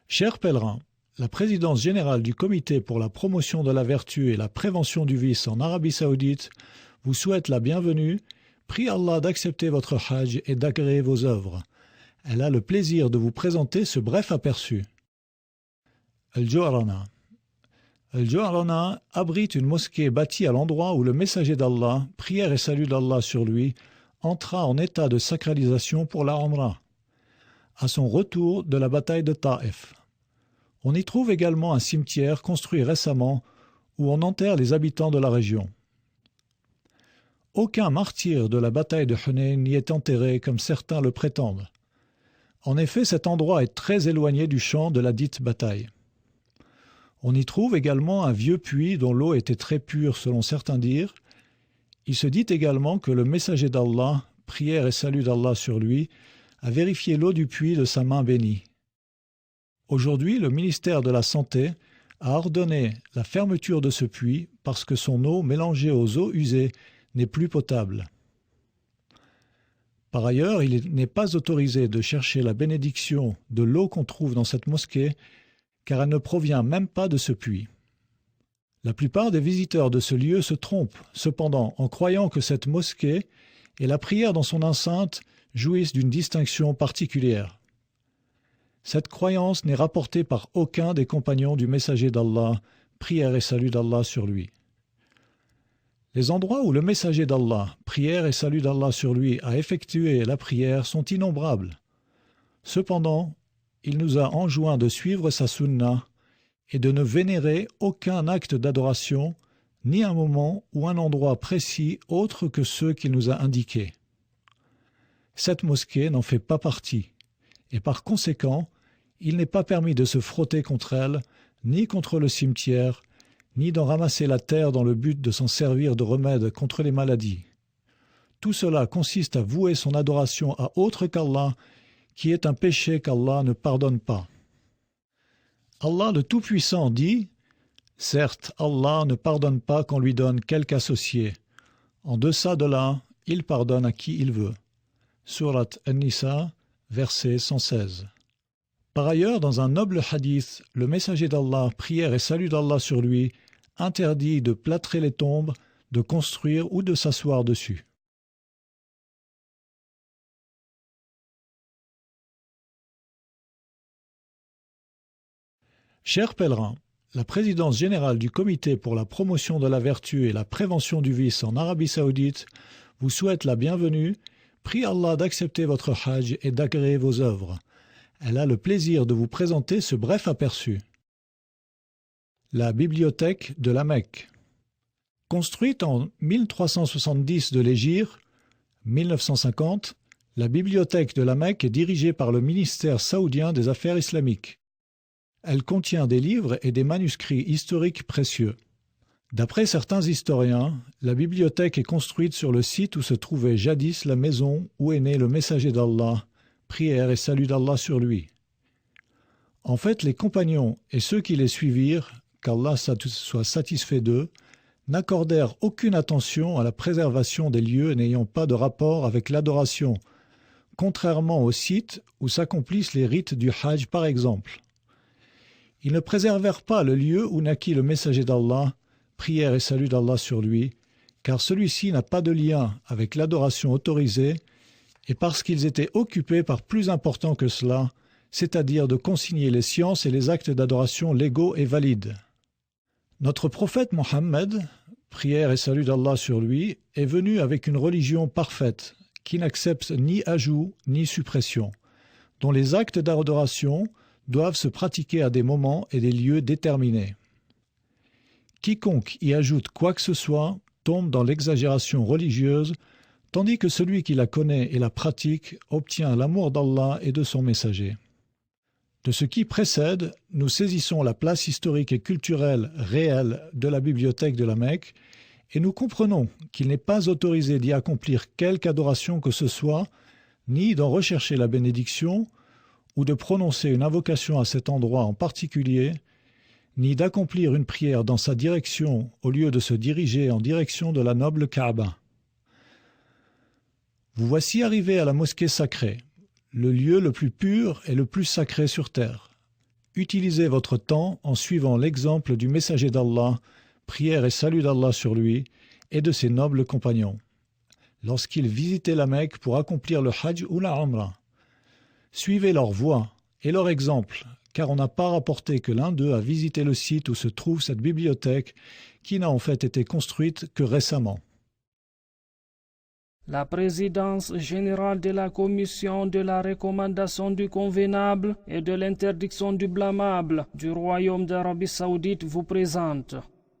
Chers pèlerins, la présidence générale du Comité pour la promotion de la vertu et la prévention du vice en Arabie Saoudite vous souhaite la bienvenue, prie Allah d'accepter votre hajj et d'agréer vos œuvres. Elle a le plaisir de vous présenter ce bref aperçu. Al-Ju'rana. Al-Ju'rana abrite une mosquée bâtie à l'endroit où le messager d'Allah, prière et salut d'Allah sur lui, entra en état de sacralisation pour la Umrah, à son retour de la bataille de Taïf. On y trouve également un cimetière construit récemment où on enterre les habitants de la région. Aucun martyr de la bataille de Hunayn n'y est enterré comme certains le prétendent. En effet, cet endroit est très éloigné du champ de la dite bataille. On y trouve également un vieux puits dont l'eau était très pure selon certains dires. Il se dit également que le messager d'Allah, prière et salut d'Allah sur lui, a vérifié l'eau du puits de sa main bénie. Aujourd'hui, le ministère de la Santé a ordonné la fermeture de ce puits parce que son eau mélangée aux eaux usées n'est plus potable. Par ailleurs, il n'est pas autorisé de chercher la bénédiction de l'eau qu'on trouve dans cette mosquée car elle ne provient même pas de ce puits. La plupart des visiteurs de ce lieu se trompent cependant en croyant que cette mosquée et la prière dans son enceinte jouissent d'une distinction particulière. Cette croyance n'est rapportée par aucun des compagnons du messager d'Allah, prière et salut d'Allah sur lui. Les endroits où le messager d'Allah, prière et salut d'Allah sur lui, a effectué la prière sont innombrables. Cependant, il nous a enjoint de suivre sa sunna et de ne vénérer aucun acte d'adoration, ni un moment ou un endroit précis autre que ceux qu'il nous a indiqués. Cette mosquée n'en fait pas partie, et par conséquent, il n'est pas permis de se frotter contre elle, ni contre le cimetière, ni d'en ramasser la terre dans le but de s'en servir de remède contre les maladies. Tout cela consiste à vouer son adoration à autre qu'Allah, qui est un péché qu'Allah ne pardonne pas. Allah le Tout-Puissant dit « Certes, Allah ne pardonne pas qu'on lui donne quelque associé. En deçà de là, il pardonne à qui il veut. » Surat An-Nisa, verset 116. Par ailleurs, dans un noble hadith, le messager d'Allah, prière et salut d'Allah sur lui, interdit de plâtrer les tombes, de construire ou de s'asseoir dessus. Chers pèlerins, la présidence générale du Comité pour la promotion de la vertu et la prévention du vice en Arabie Saoudite vous souhaite la bienvenue, prie Allah d'accepter votre hajj et d'agréer vos œuvres. Elle a le plaisir de vous présenter ce bref aperçu. La bibliothèque de la Mecque. Construite en 1370 de l'Hégire, 1950, la bibliothèque de la Mecque est dirigée par le ministère saoudien des Affaires islamiques. Elle contient des livres et des manuscrits historiques précieux. D'après certains historiens, la bibliothèque est construite sur le site où se trouvait jadis la maison où est né le messager d'Allah, prière et salut d'Allah sur lui. En fait, les compagnons et ceux qui les suivirent, qu'Allah soit satisfait d'eux, n'accordèrent aucune attention à la préservation des lieux n'ayant pas de rapport avec l'adoration, contrairement aux sites où s'accomplissent les rites du Hajj par exemple. Ils ne préservèrent pas le lieu où naquit le messager d'Allah, prière et salut d'Allah sur lui, car celui-ci n'a pas de lien avec l'adoration autorisée, et parce qu'ils étaient occupés par plus important que cela, c'est-à-dire de consigner les sciences et les actes d'adoration légaux et valides. Notre prophète Mohammed, prière et salut d'Allah sur lui, est venu avec une religion parfaite, qui n'accepte ni ajout ni suppression, dont les actes d'adoration doivent se pratiquer à des moments et des lieux déterminés. Quiconque y ajoute quoi que ce soit tombe dans l'exagération religieuse, tandis que celui qui la connaît et la pratique obtient l'amour d'Allah et de son messager. De ce qui précède, nous saisissons la place historique et culturelle réelle de la bibliothèque de la Mecque et nous comprenons qu'il n'est pas autorisé d'y accomplir quelque adoration que ce soit, ni d'en rechercher la bénédiction, ou de prononcer une invocation à cet endroit en particulier, ni d'accomplir une prière dans sa direction au lieu de se diriger en direction de la noble Kaaba. Vous voici arrivés à la mosquée sacrée, le lieu le plus pur et le plus sacré sur terre. Utilisez votre temps en suivant l'exemple du messager d'Allah, prière et salut d'Allah sur lui, et de ses nobles compagnons, lorsqu'ils visitaient la Mecque pour accomplir le Hajj ou la Umrah. Suivez leur voie et leur exemple, car on n'a pas rapporté que l'un d'eux a visité le site où se trouve cette bibliothèque, qui n'a en fait été construite que récemment. La présidence générale de la Commission de la recommandation du convenable et de l'interdiction du blâmable du Royaume d'Arabie Saoudite vous présente.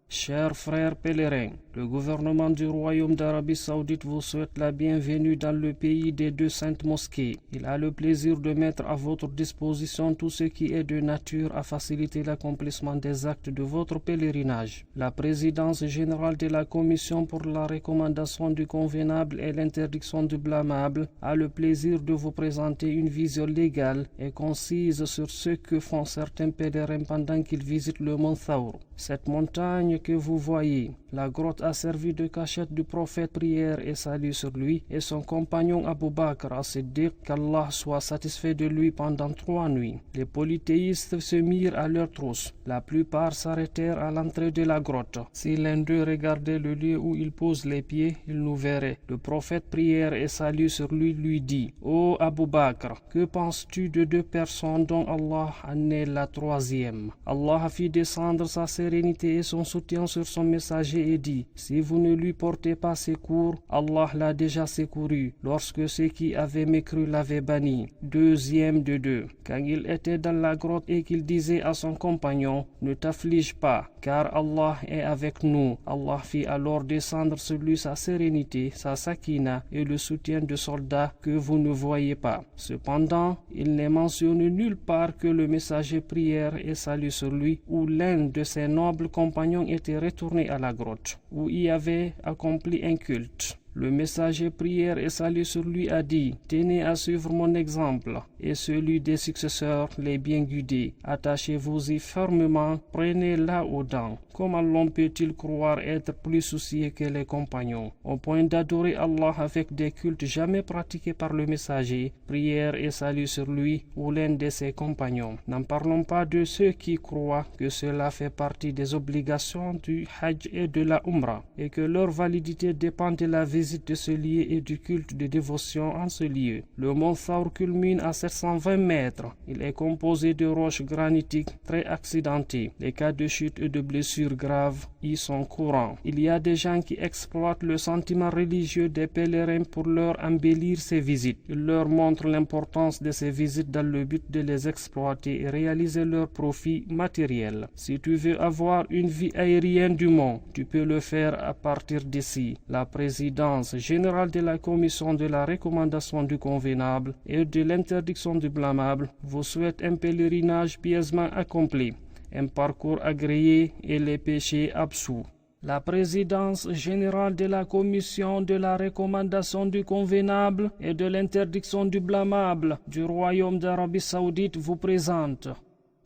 Chers frères pèlerins, le gouvernement du Royaume d'Arabie Saoudite vous souhaite la bienvenue dans le pays des deux saintes mosquées. Il a le plaisir de mettre à votre disposition tout ce qui est de nature à faciliter l'accomplissement des actes de votre pèlerinage. La présidence générale de la Commission pour la recommandation du convenable et l'interdiction du blâmable a le plaisir de vous présenter une vision légale et concise sur ce que font certains pèlerins pendant qu'ils visitent le mont Thawr. Cette montagne que vous voyez, la grotte a servi de cachette du prophète, prière et salut sur lui, et son compagnon Abu Bakr as-Siddiq, qu'Allah soit satisfait de lui pendant 3 nuits. Les polythéistes se mirent à leur trousse. La plupart s'arrêtèrent à l'entrée de la grotte. Si l'un d'eux regardait le lieu où il pose les pieds, il nous verrait. Le prophète, prière et salut sur lui dit: Ô Abu Bakr, que penses-tu de 2 personnes dont Allah en est la 3e? Allah fit descendre sa sérénité et son soutien sur son messager et dit: si vous ne lui portez pas secours, Allah l'a déjà secouru lorsque ceux qui avaient mécru l'avaient banni. 2e de 2. Quand il était dans la grotte et qu'il disait à son compagnon: ne t'afflige pas, car Allah est avec nous. Allah fit alors descendre sur lui sa sérénité, sa sakina et le soutien de soldats que vous ne voyez pas. Cependant, il n'est mentionné nulle part que le messager, prière et salut sur lui, ou l'un de ses nobles compagnons était retourné à la grotte, où y avait accompli un culte. Le messager, prière et salut sur lui, a dit: tenez à suivre mon exemple et celui des successeurs les bien guidés. Attachez-vous-y fermement, prenez-la aux dents. Comment l'homme peut-il croire être plus soucieux que les compagnons, au point d'adorer Allah avec des cultes jamais pratiqués par le messager, prière et salut sur lui, ou l'un de ses compagnons? N'en parlons pas de ceux qui croient que cela fait partie des obligations du Hajj et de la Umrah, et que leur validité dépend de la visite de ce lieu et du culte de dévotion en ce lieu. Le mont Thawr culmine à 720 mètres. Il est composé de roches granitiques très accidentées. Les cas de chute et de blessures graves y sont courants. Il y a des gens qui exploitent le sentiment religieux des pèlerins pour leur embellir ces visites. Ils leur montrent l'importance de ces visites dans le but de les exploiter et réaliser leurs profits matériels. Si tu veux avoir une vie aérienne du mont, tu peux le faire à partir d'ici. La présidence générale de la Commission de la recommandation du convenable et de l'interdiction du blâmable vous souhaite un pèlerinage pieusement accompli, un parcours agréé et les péchés absous. La présidence générale de la Commission de la recommandation du convenable et de l'interdiction du blâmable du Royaume d'Arabie Saoudite vous présente.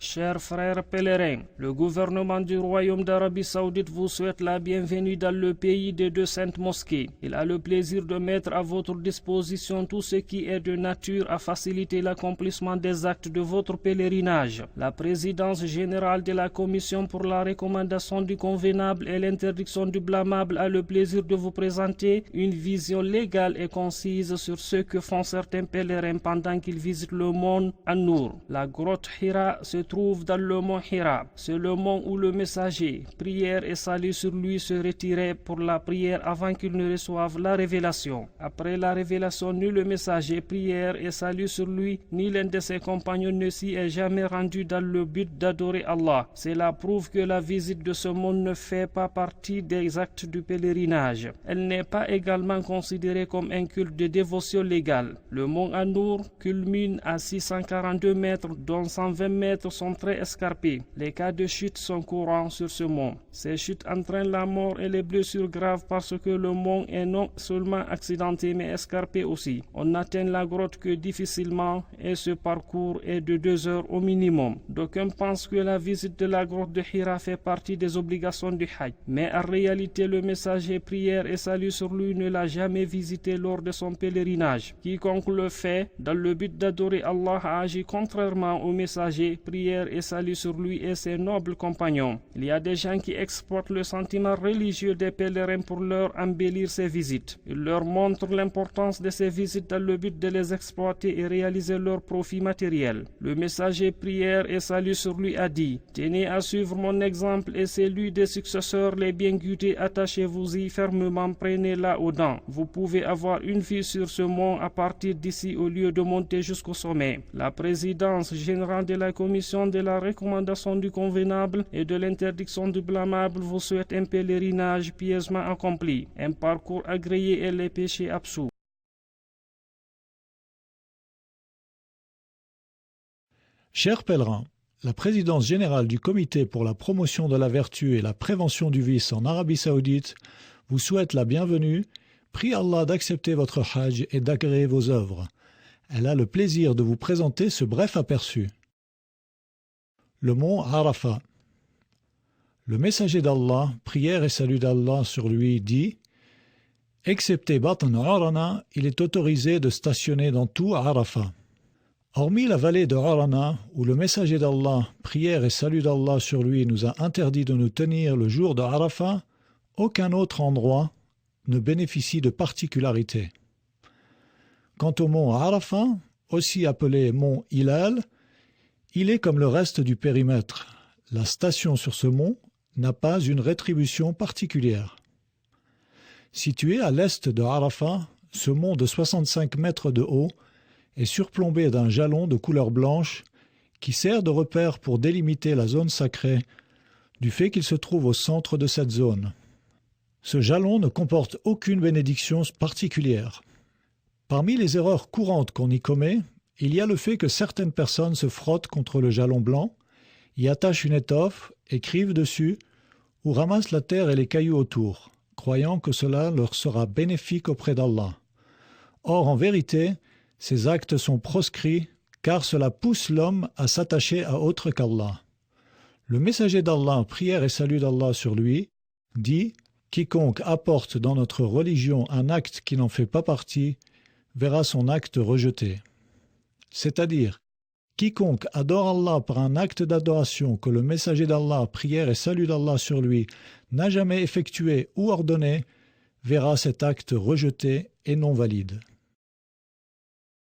Chers frères pèlerins, le gouvernement du Royaume d'Arabie Saoudite vous souhaite la bienvenue dans le pays des 2 saintes mosquées. Il a le plaisir de mettre à votre disposition tout ce qui est de nature à faciliter l'accomplissement des actes de votre pèlerinage. La présidence générale de la Commission pour la recommandation du convenable et l'interdiction du blâmable a le plaisir de vous présenter une vision légale et concise sur ce que font certains pèlerins pendant qu'ils visitent le mont An-Nour. La grotte Hira se trouve dans le mont Hira. C'est le mont où le messager, prière et salut sur lui, se retirait pour la prière avant qu'il ne reçoive la révélation. Après la révélation, ni le messager, prière et salut sur lui, ni l'un de ses compagnons ne s'y est jamais rendu dans le but d'adorer Allah. Cela prouve que la visite de ce mont ne fait pas partie des actes du pèlerinage. Elle n'est pas également considérée comme un culte de dévotion légale. Le mont An-Nour culmine à 642 mètres, dont 120 mètres sont très escarpés. Les cas de chute sont courants sur ce mont. Ces chutes entraînent la mort et les blessures graves parce que le mont est non seulement accidenté mais escarpé aussi. On n'atteint la grotte que difficilement et ce parcours est de 2 heures au minimum. D'aucuns pensent que la visite de la grotte de Hira fait partie des obligations du Hajj. Mais en réalité, le messager, prière et salut sur lui, ne l'a jamais visité lors de son pèlerinage. Quiconque le fait dans le but d'adorer Allah a agi contrairement au messager, prière prière et salut sur lui et ses nobles compagnons. Il y a des gens qui exploitent le sentiment religieux des pèlerins pour leur embellir ces visites. Ils leur montrent l'importance de ces visites dans le but de les exploiter et réaliser leurs profits matériels. Le messager prière et salut sur lui a dit: tenez à suivre mon exemple et celui des successeurs les bien guidés, attachez-vous-y fermement, prenez-la aux dents. Vous pouvez avoir une vue sur ce mont à partir d'ici au lieu de monter jusqu'au sommet. La présidence générale de la commission de la recommandation du convenable et de l'interdiction du blâmable vous souhaite un pèlerinage pieusement accompli, un parcours agréé et les péchés absous. Chers pèlerins, la présidence générale du Comité pour la promotion de la vertu et la prévention du vice en Arabie Saoudite vous souhaite la bienvenue, prie Allah d'accepter votre hajj et d'agréer vos œuvres. Elle a le plaisir de vous présenter ce bref aperçu. Le mont Arafat. Le messager d'Allah, prière et salut d'Allah sur lui, dit: excepté Batn Arana, il est autorisé de stationner dans tout Arafat. Hormis la vallée de Arana, où le messager d'Allah, prière et salut d'Allah sur lui, nous a interdit de nous tenir le jour de Arafat, aucun autre endroit ne bénéficie de particularité. Quant au mont Arafat, aussi appelé mont Hilal, il est comme le reste du périmètre. La station sur ce mont n'a pas une rétribution particulière. Situé à l'est de Arafat, ce mont de 65 mètres de haut est surplombé d'un jalon de couleur blanche qui sert de repère pour délimiter la zone sacrée du fait qu'il se trouve au centre de cette zone. Ce jalon ne comporte aucune bénédiction particulière. Parmi les erreurs courantes qu'on y commet, il y a le fait que certaines personnes se frottent contre le jalon blanc, y attachent une étoffe, écrivent dessus ou ramassent la terre et les cailloux autour, croyant que cela leur sera bénéfique auprès d'Allah. Or, en vérité, ces actes sont proscrits car cela pousse l'homme à s'attacher à autre qu'Allah. Le messager d'Allah, prière et salut d'Allah sur lui, dit: quiconque apporte dans notre religion un acte qui n'en fait pas partie verra son acte rejeté. C'est-à-dire, quiconque adore Allah par un acte d'adoration que le messager d'Allah, prière et salut d'Allah sur lui, n'a jamais effectué ou ordonné, verra cet acte rejeté et non valide.